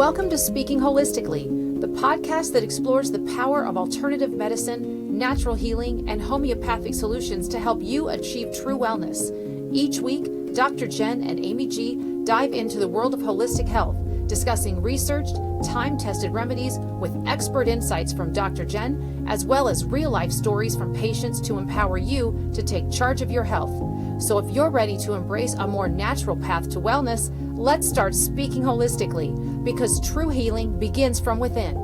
Welcome to Speaking Holistically, the podcast that explores the power of alternative medicine, natural healing, and homeopathic solutions to help you achieve true wellness. Each week, Dr. Jen and Amy G dive into the world of holistic health, discussing researched, time-tested remedies with expert insights from Dr. Jen, as well as real-life stories from patients to empower you to take charge of your health. So if you're ready to embrace a more natural path to wellness, let's start speaking holistically, because true healing begins from within.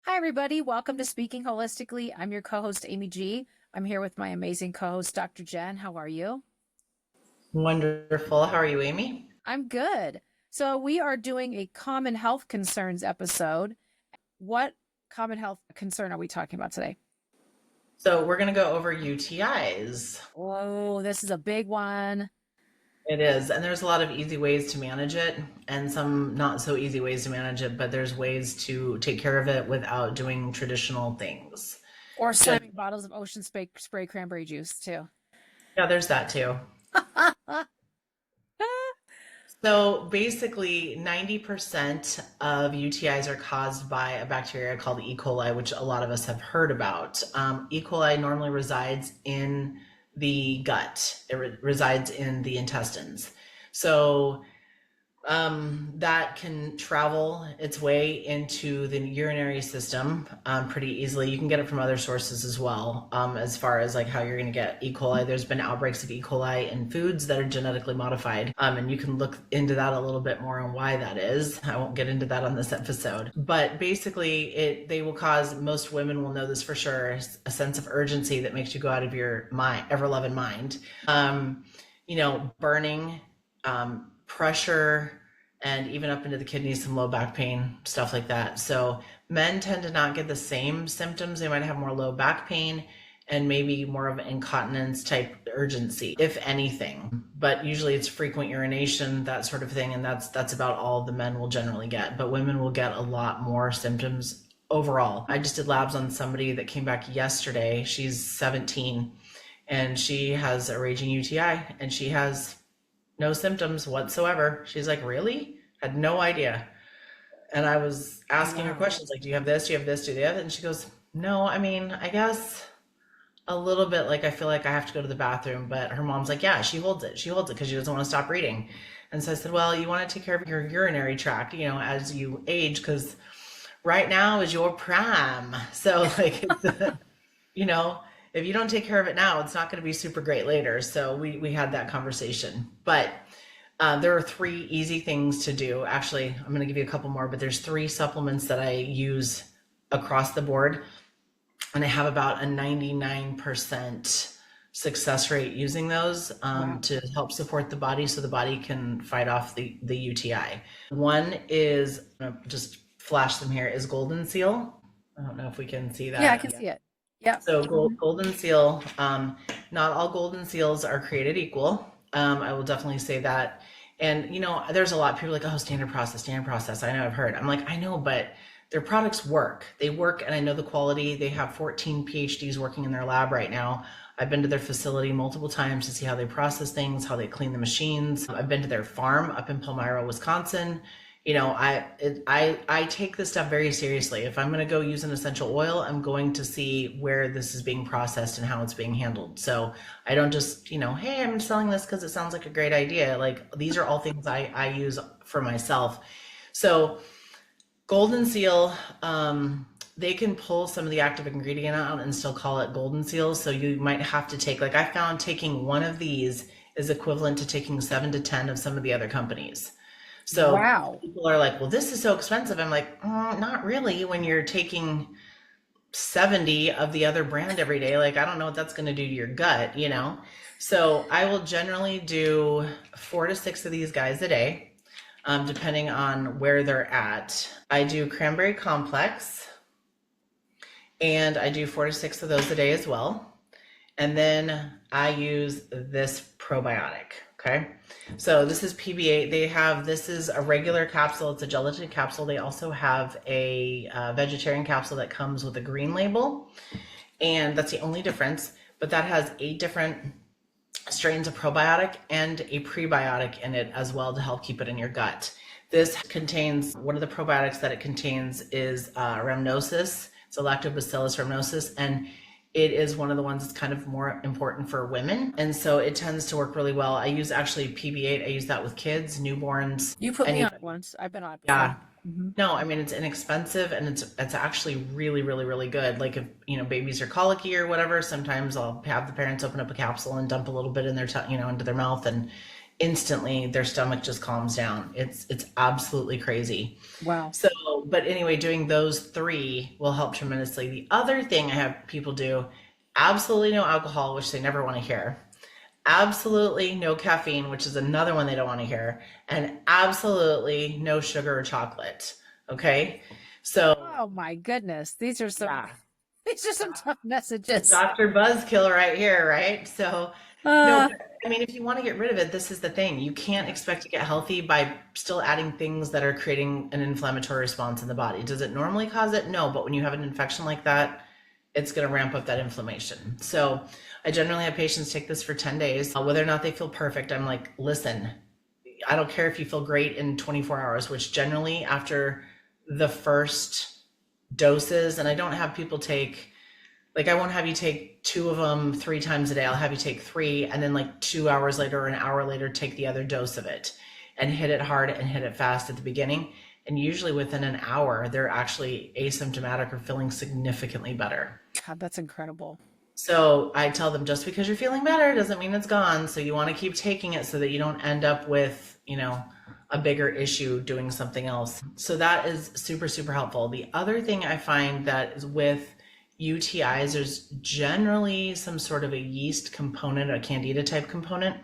Hi, everybody. Welcome to Speaking Holistically. I'm your co-host, Amy G. I'm here with my amazing co-host, Dr. Jen. How are you? Wonderful. How are you, Amy? I'm good. So we are doing a common health concerns episode. What common health concern are we talking about today? So we're going to go over UTIs. Oh, this is a big one. It is. And there's a lot of easy ways to manage it and some not so easy ways to manage it, but there's ways to take care of it without doing traditional things. Or slamming bottles of ocean spray cranberry juice too. Yeah, there's that too. So basically 90% of UTIs are caused by a bacteria called E. coli, which a lot of us have heard about. E. coli normally resides in the gut. It resides in the intestines. So that can travel its way into the urinary system pretty easily. You can get it from other sources as well. As far as like how you're going to get E. coli, there's been outbreaks of E. coli in foods that are genetically modified. And you can look into that a little bit more on why that is. I won't get into that on this episode, but basically they will cause, most women will know this for sure, a sense of urgency that makes you go out of your mind, ever-loving mind. Burning, pressure, and even up into the kidneys, some low back pain, stuff like that. So men tend to not get the same symptoms. They might have more low back pain and maybe more of an incontinence type urgency, if anything. But usually it's frequent urination, that sort of thing. And that's about all the men will generally get. But women will get a lot more symptoms overall. I just did labs on somebody that came back yesterday. She's 17 and she has a raging UTI and she has no symptoms whatsoever. She's like, really? Had no idea. And I was asking her questions like, do you have this? Do you have this? Do you have it? And she goes, no, I mean, I guess a little bit, like I feel like I have to go to the bathroom. But her mom's like, yeah, she holds it. She holds it because she doesn't want to stop reading. And so I said, well, you want to take care of your urinary tract, as you age, because right now is your prime. So like, if you don't take care of it now, it's not going to be super great later. So we had that conversation. But there are 3 easy things to do. Actually, I'm going to give you a couple more, but there's 3 supplements that I use across the board. And I have about a 99% success rate using those to help support the body so the body can fight off the UTI. One is, just flash them here, is Goldenseal. I don't know if we can see that. Yeah, I can see it. Yeah. So Goldenseal, not all Goldenseals are created equal. I will definitely say that. And, there's a lot of people like, oh, standard process. I know, I've heard. I'm like, I know, but their products work. They work, and I know the quality. They have 14 PhDs working in their lab right now. I've been to their facility multiple times to see how they process things, how they clean the machines. I've been to their farm up in Palmyra, Wisconsin. I take this stuff very seriously. If I'm going to go use an essential oil, I'm going to see where this is being processed and how it's being handled. So I don't just, hey, I'm selling this because it sounds like a great idea. Like, these are all things I use for myself. So Goldenseal, they can pull some of the active ingredient out and still call it Goldenseal. So you might have to take, like, I found taking one of these is equivalent to taking 7 to 10 of some of the other companies. So wow. People are like, well, this is so expensive. I'm like, not really when you're taking 70 of the other brand every day. Like, I don't know what that's going to do to your gut, So I will generally do 4 to 6 of these guys a day, depending on where they're at. I do cranberry complex, and I do 4 to 6 of those a day as well. And then I use this probiotic. Okay. So this is PB8. This is a regular capsule. It's a gelatin capsule. They also have a vegetarian capsule that comes with a green label. And that's the only difference. But that has 8 different strains of probiotic and a prebiotic in it as well to help keep it in your gut. This contains, one of the probiotics that it contains is rhamnosus. So lactobacillus rhamnosus, and it is one of the ones that's kind of more important for women. And so it tends to work really well. I use actually PB8. I use that with kids, newborns. You put me on it once. I've been on it before. Yeah. No, I mean, it's inexpensive and it's actually really, really, really good. Like if, babies are colicky or whatever, sometimes I'll have the parents open up a capsule and dump a little bit in their, into their mouth, and instantly their stomach just calms down. It's absolutely crazy. Wow. So, but anyway, doing those 3 will help tremendously. The other thing I have people do, absolutely no alcohol, which they never want to hear. Absolutely no caffeine, which is another one they don't want to hear, and absolutely no sugar or chocolate. Okay. So, oh my goodness, these are some tough messages. Dr. Buzzkill right here, right? So, no, I mean, if you want to get rid of it, this is the thing. You can't expect to get healthy by still adding things that are creating an inflammatory response in the body. Does it normally cause it? No, but when you have an infection like that, it's going to ramp up that inflammation. So I generally have patients take this for 10 days. Whether or not they feel perfect, I'm like, listen, I don't care if you feel great in 24 hours, which generally after the first doses, and I don't have people take, like, I won't have you take 2 of them 3 times a day. I'll have you take 3, and then like 2 hours later or an hour later, take the other dose of it and hit it hard and hit it fast at the beginning. And usually within an hour, they're actually asymptomatic or feeling significantly better. God, that's incredible. So I tell them, just because you're feeling better doesn't mean it's gone. So you want to keep taking it so that you don't end up with, a bigger issue doing something else. So that is super, super helpful. The other thing I find that is with UTIs, there's generally some sort of a yeast component, a candida type component,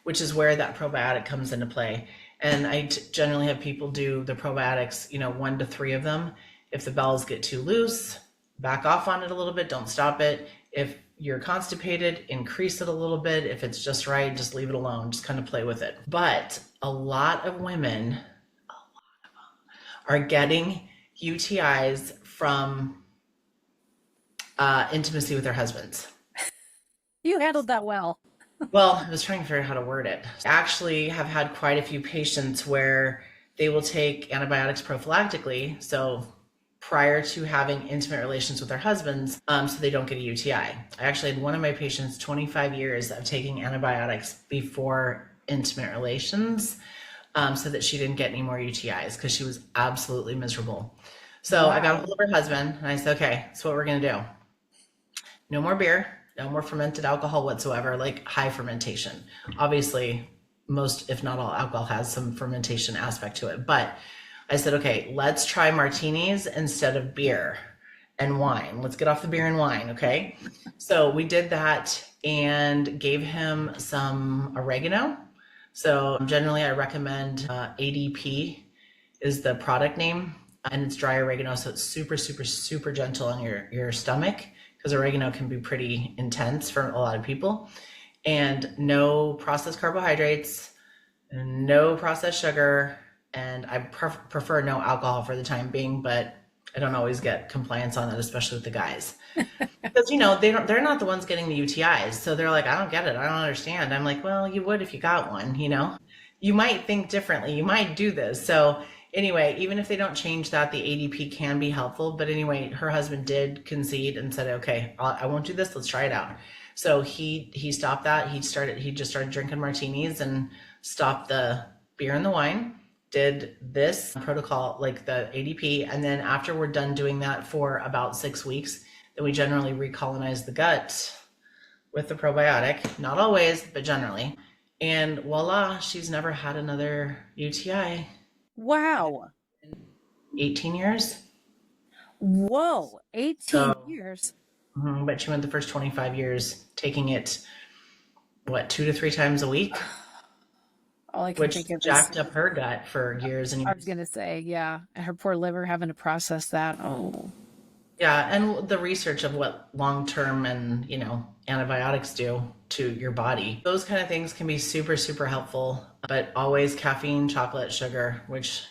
which is where that probiotic comes into play. And I generally have people do the probiotics, 1 to 3 of them. If the bowels get too loose, back off on it a little bit, don't stop it. If you're constipated, increase it a little bit. If it's just right, just leave it alone, just kind of play with it. But a lot of women, are getting UTIs from intimacy with their husbands. You handled that well. Well, I was trying to figure out how to word it. I actually have had quite a few patients where they will take antibiotics prophylactically, so prior to having intimate relations with their husbands, so they don't get a UTI. I actually had one of my patients 25 years of taking antibiotics before intimate relations, so that she didn't get any more UTIs because she was absolutely miserable. So wow. I got a hold of her husband and I said, okay, that's what we're going to do. No more beer. No more fermented alcohol whatsoever, like high fermentation. Obviously, most, if not all, alcohol has some fermentation aspect to it. But I said, okay, let's try martinis instead of beer and wine. Let's get off the beer and wine, okay? So we did that and gave him some oregano. So generally I recommend ADP is the product name, and it's dry oregano. So it's super, super, super gentle on your stomach, because oregano can be pretty intense for a lot of people. And no processed carbohydrates, no processed sugar, and I prefer no alcohol for the time being, but I don't always get compliance on that, especially with the guys. Because, they're not the ones getting the UTIs. So they're like, I don't get it. I don't understand. I'm like, well, you would if you got one, You might think differently. You might do this. So anyway, even if they don't change that, the ADP can be helpful. But anyway, her husband did concede and said, okay, I won't do this. Let's try it out. So he stopped that. He just started drinking martinis and stopped the beer and the wine, did this protocol, like the ADP. And then after we're done doing that for about 6 weeks, then we generally recolonize the gut with the probiotic. Not always, but generally. And voila, she's never had another UTI. Wow. 18 years. Whoa, 18 years. But she went the first 25 years taking it, 2 to 3 times a week? All I can which think of jacked up her gut for years and years. I was going to say, yeah. And her poor liver having to process that. Oh. Yeah, and the research of what long-term and, antibiotics do to your body. Those kind of things can be super, super helpful, but always caffeine, chocolate, sugar, which,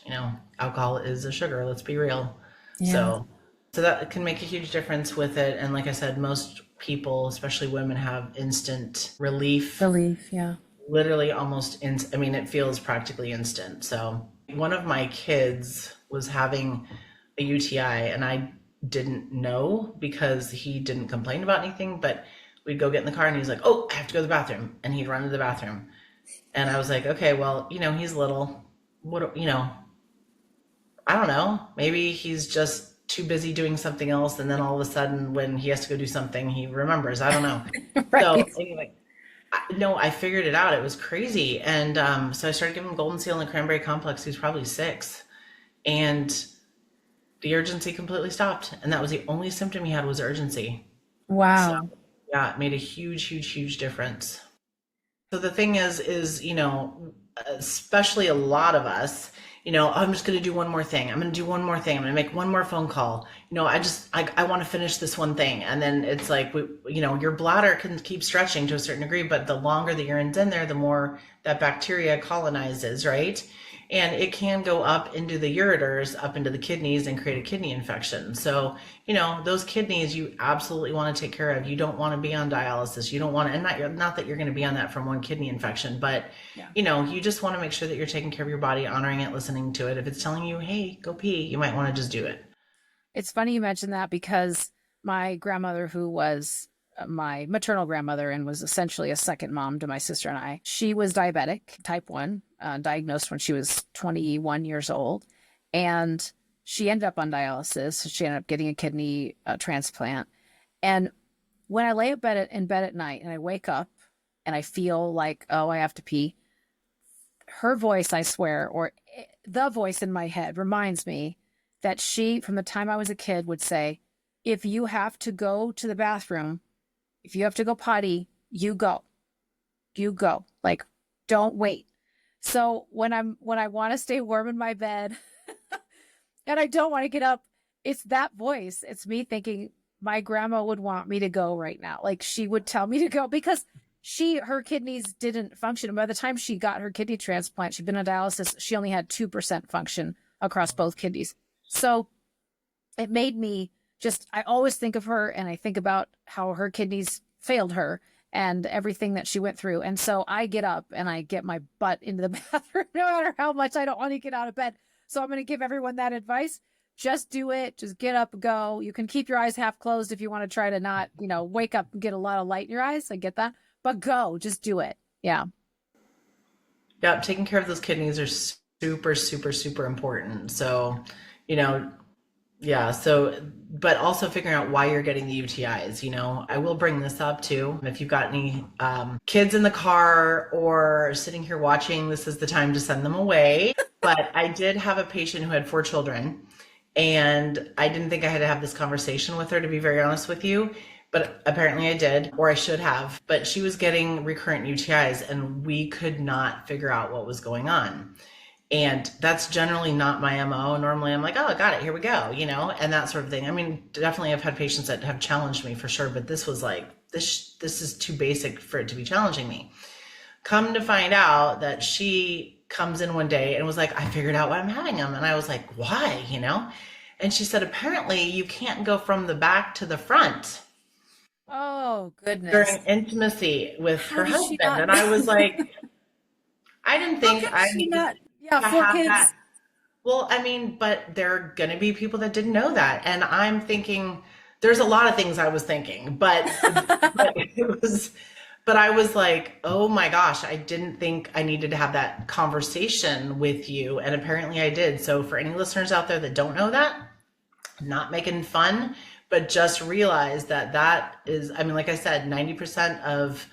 alcohol is a sugar, let's be real. Yeah. So that can make a huge difference with it. And like I said, most people, especially women, have instant relief. Relief, yeah. Literally almost, I mean, it feels practically instant. So one of my kids was having a UTI and I didn't know because he didn't complain about anything, but we'd go get in the car and he's like, oh, I have to go to the bathroom. And he'd run to the bathroom. And I was like, okay, well, he's little. What, I don't know. Maybe he's just too busy doing something else. And then all of a sudden when he has to go do something, he remembers. I don't know. Right. So anyway, I figured it out. It was crazy. And so I started giving him Goldenseal and the cranberry complex. He was probably 6. And the urgency completely stopped. And that was the only symptom he had was urgency. Wow. So, yeah, it made a huge, huge, huge difference. So the thing is, especially a lot of us, I'm just going to do one more thing. I'm going to do one more thing. I'm going to make one more phone call. I want to finish this one thing. And then it's like, your bladder can keep stretching to a certain degree, but the longer the urine's in there, the more that bacteria colonizes, right? And it can go up into the ureters, up into the kidneys and create a kidney infection. So, those kidneys you absolutely want to take care of. You don't want to be on dialysis. You don't want to, and not that you're going to be on that from one kidney infection, but you just want to make sure that you're taking care of your body, honoring it, listening to it. If it's telling you, hey, go pee, you might want to just do it. It's funny you mentioned that because my grandmother, who was my maternal grandmother and was essentially a second mom to my sister and I, she was diabetic, type 1, diagnosed when she was 21 years old. And she ended up on dialysis. She ended up getting a kidney transplant. And when I lay in bed at night and I wake up and I feel like, oh, I have to pee, her voice, I swear, or the voice in my head reminds me that she, from the time I was a kid, would say, if you have to go to the bathroom, if you have to go potty, you go. You go. Like, don't wait. So when I want to stay warm in my bed and I don't want to get up, it's that voice. It's me thinking my grandma would want me to go right now. Like, she would tell me to go because her kidneys didn't function. And by the time she got her kidney transplant, she'd been on dialysis. She only had 2% function across both kidneys. So it made me I always think of her and I think about how her kidneys failed her and everything that she went through. And so I get up and I get my butt into the bathroom, no matter how much I don't want to get out of bed. So I'm going to give everyone that advice. Just do it. Just get up and go. You can keep your eyes half closed if you want to try to not, wake up and get a lot of light in your eyes. I get that. But go. Just do it. Yeah. Yeah. Taking care of those kidneys are super, super, super important. So, yeah. So, but also figuring out why you're getting the UTIs. I will bring this up too. If you've got any kids in the car or sitting here watching, this is the time to send them away. But I did have a patient who had 4 children, and I didn't think I had to have this conversation with her, to be very honest with you. But apparently I did, or I should have. But she was getting recurrent UTIs, and we could not figure out what was going on. And that's generally not my MO. Normally I'm like, oh, got it, here we go, and that sort of thing. I mean, definitely I've had patients that have challenged me for sure, but this was like, this is too basic for it to be challenging me. Come to find out that she comes in one day and was like, I figured out why I'm having them. And I was like, why, And she said, apparently you can't go from the back to the front. Oh, goodness. During intimacy with her husband. And I was like, I didn't think I needed to 4 have kids. that. Well, I mean, but there are going to be people that didn't know that. And I'm thinking, there's a lot of things I was thinking, but I was like, oh my gosh, I didn't think I needed to have that conversation with you. And apparently I did. So for any listeners out there that don't know that, I'm not making fun, but just realize that is, I mean, like I said, 90% of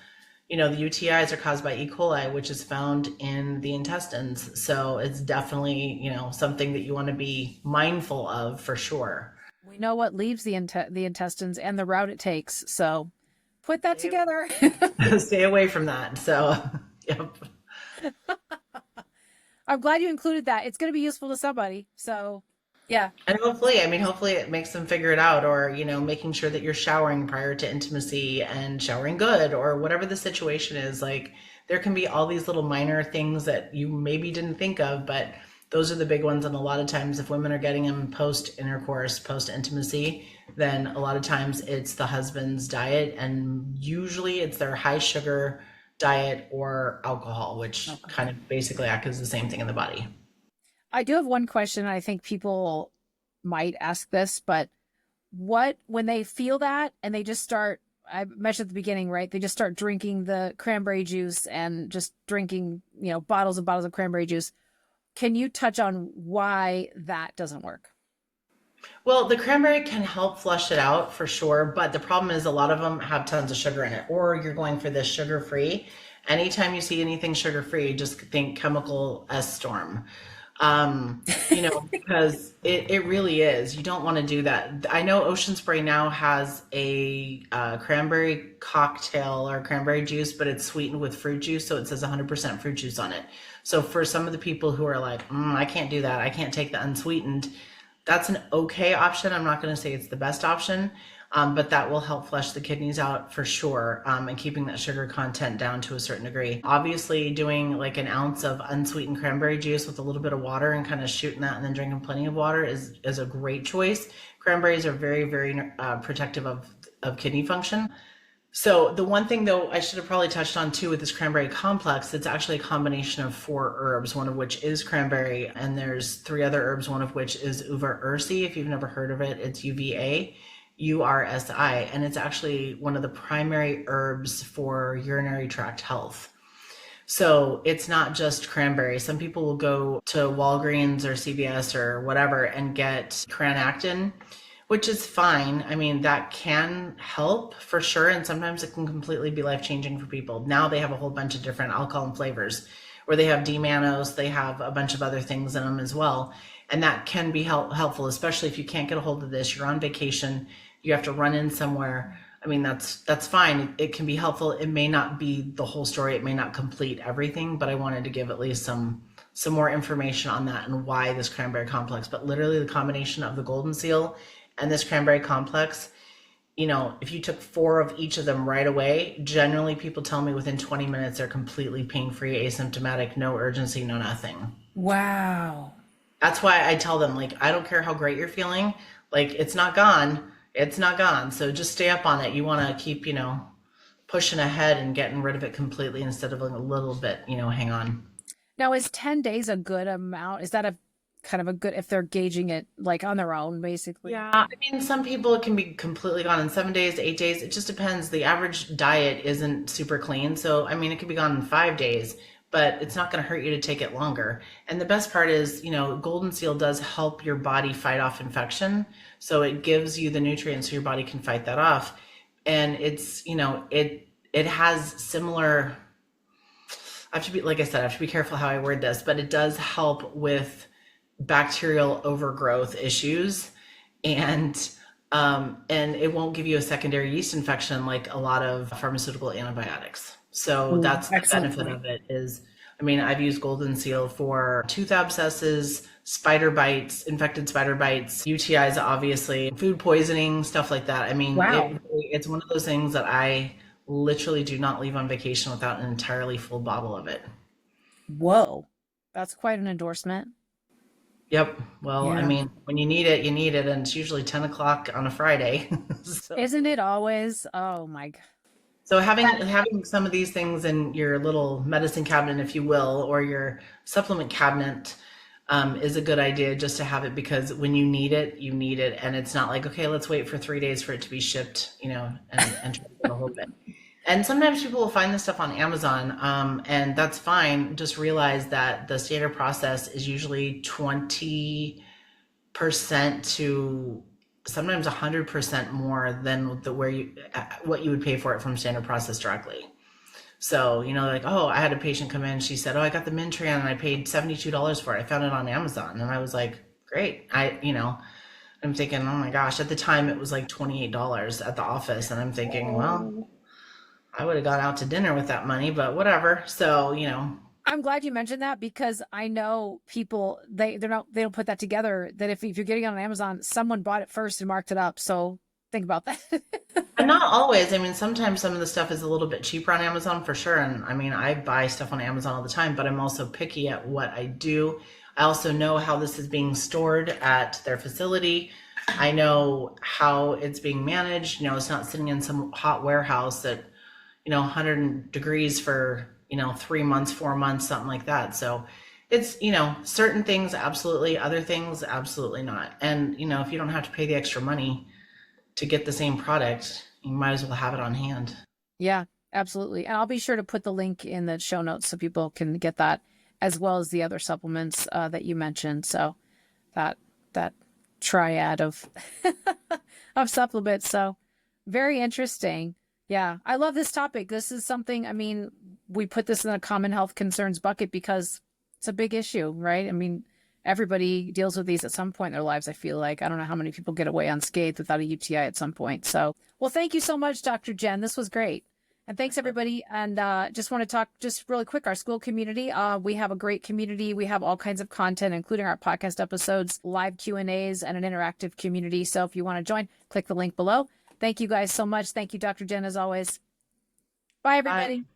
the UTIs are caused by E. coli, which is found in the intestines. So it's definitely, something that you want to be mindful of for sure. We know what leaves the intestines and the route it takes. So put that together. Stay away from that. So, yep. I'm glad you included that. It's going to be useful to somebody. So, yeah. And hopefully it makes them figure it out, or, making sure that you're showering prior to intimacy and showering good, or whatever the situation is. Like, there can be all these little minor things that you maybe didn't think of, but Those are the big ones. And a lot of times if women are getting them post intercourse, post intimacy, then a lot of times it's the husband's diet, and usually it's their high sugar diet or alcohol, which kind of basically acts as the same thing in the body. I do have one question. I think people might ask this, but when they feel that and they just start, I mentioned at the beginning, right? They just start drinking the cranberry juice and just drinking, bottles and bottles of cranberry juice. Can you touch on why that doesn't work? Well, the cranberry can help flush it out for sure, but the problem is a lot of them have tons of sugar in it, or you're going for this sugar-free. Anytime you see anything sugar-free, just think chemical S storm. Because it really is. You don't want to do that. I know Ocean Spray now has a cranberry cocktail or cranberry juice, but it's sweetened with fruit juice, so it says 100% fruit juice on it. So for some of the people who are like, I can't do that, I can't take the unsweetened, that's an okay option. I'm not going to say it's the best option, but that will help flush the kidneys out for sure, and keeping that sugar content down to a certain degree. Obviously, doing like an ounce of unsweetened cranberry juice with a little bit of water and kind of shooting that and then drinking plenty of water is a great choice. Cranberries are very, very protective of kidney function. So the one thing though I should have probably touched on too with this cranberry complex, it's actually a combination of 4 herbs, one of which is cranberry, and there's 3 other herbs, one of which is uva ursi. If you've never heard of it, it's UVA. URSI, and it's actually one of the primary herbs for urinary tract health. So it's not just cranberry. Some people will go to Walgreens or CVS or whatever and get Cranactin, which is fine. I mean, that can help for sure, and sometimes it can completely be life-changing for people. Now they have a whole bunch of different alcohol and flavors, where they have D-mannose, they have a bunch of other things in them as well, and that can be helpful, especially if you can't get a hold of this, you're on vacation, you have to run in somewhere. I mean, that's fine. It can be helpful. It may not be the whole story. It may not complete everything, but I wanted to give at least some more information on that and why this cranberry complex. But literally the combination of the Goldenseal and this cranberry complex, if you took 4 of each of them right away, generally people tell me within 20 minutes they're completely pain-free, asymptomatic, no urgency, no nothing. Wow. That's why I tell them, like, I don't care how great you're feeling. Like, it's not gone. It's not gone. So just stay up on it. You want to keep, pushing ahead and getting rid of it completely instead of a little bit, hang on. Now, is 10 days a good amount? Is that a kind of a good, if they're gauging it like on their own, basically? Yeah. I mean, some people it can be completely gone in 7 days, 8 days. It just depends. The average diet isn't super clean. So, I mean, it could be gone in 5 days, but it's not going to hurt you to take it longer. And the best part is, Goldenseal does help your body fight off infection. So it gives you the nutrients so your body can fight that off. And it's, it has similar, I have to be careful how I word this, but it does help with bacterial overgrowth issues, and it won't give you a secondary yeast infection like a lot of pharmaceutical antibiotics. So that's the benefit of it is, I mean, I've used Goldenseal for tooth abscesses, spider bites, infected spider bites, UTIs, obviously, food poisoning, stuff like that. I mean, wow. It's one of those things that I literally do not leave on vacation without an entirely full bottle of it. Whoa. That's quite an endorsement. Yep. Well, yeah. I mean, when you need it, and it's usually 10 o'clock on a Friday. So. Isn't it always? Oh my God. So having some of these things in your little medicine cabinet, if you will, or your supplement cabinet, is a good idea just to have it, because when you need it, and it's not like, okay, let's wait for 3 days for it to be shipped, and try to a whole bit. And sometimes people will find this stuff on Amazon, and that's fine. Just realize that the standard process is usually 20% to sometimes 100% more than what you would pay for it from standard process directly. So, like, oh, I had a patient come in, she said, oh, I got the Mintran and I paid $72 for it. I found it on Amazon. And I was like, great. I'm thinking, oh my gosh, at the time it was like $28 at the office. And I'm thinking, well, I would have gone out to dinner with that money, but whatever. So, I'm glad you mentioned that, because I know people, they don't put that together, that if you're getting it on Amazon, someone bought it first and marked it up. So think about that. And not always. I mean, sometimes some of the stuff is a little bit cheaper on Amazon for sure. And I mean, I buy stuff on Amazon all the time, but I'm also picky at what I do. I also know how this is being stored at their facility. I know how it's being managed. It's not sitting in some hot warehouse at, 100 degrees for, 3 months, 4 months, something like that. So it's, certain things, absolutely. Other things, absolutely not. And, if you don't have to pay the extra money to get the same product, you might as well have it on hand. Yeah, absolutely. And I'll be sure to put the link in the show notes so people can get that, as well as the other supplements that you mentioned. So that triad of of supplements. So very interesting. Yeah, I love this topic. This is something, I mean, we put this in a common health concerns bucket because it's a big issue, right? I mean, everybody deals with these at some point in their lives, I feel like. I don't know how many people get away unscathed without a UTI at some point. So, well, thank you so much, Dr. Jen. This was great. And thanks, everybody. And just want to talk just really quick, our school community. We have a great community. We have all kinds of content, including our podcast episodes, live Q&As, and an interactive community. So if you want to join, click the link below. Thank you guys so much. Thank you, Dr. Jen, as always. Bye, everybody. Bye.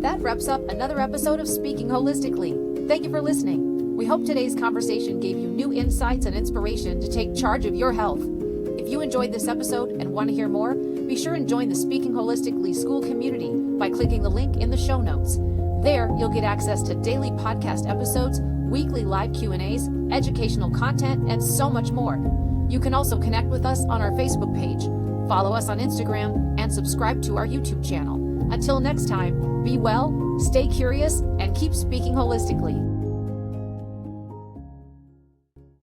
That wraps up another episode of Speaking Holistically. Thank you for listening. We hope today's conversation gave you new insights and inspiration to take charge of your health. If you enjoyed this episode and want to hear more, be sure and join the Speaking Holistically school community by clicking the link in the show notes. There, you'll get access to daily podcast episodes, weekly live Q&As, educational content, and so much more. You can also connect with us on our Facebook page, follow us on Instagram, and subscribe to our YouTube channel. Until next time, be well, stay curious, and keep speaking holistically.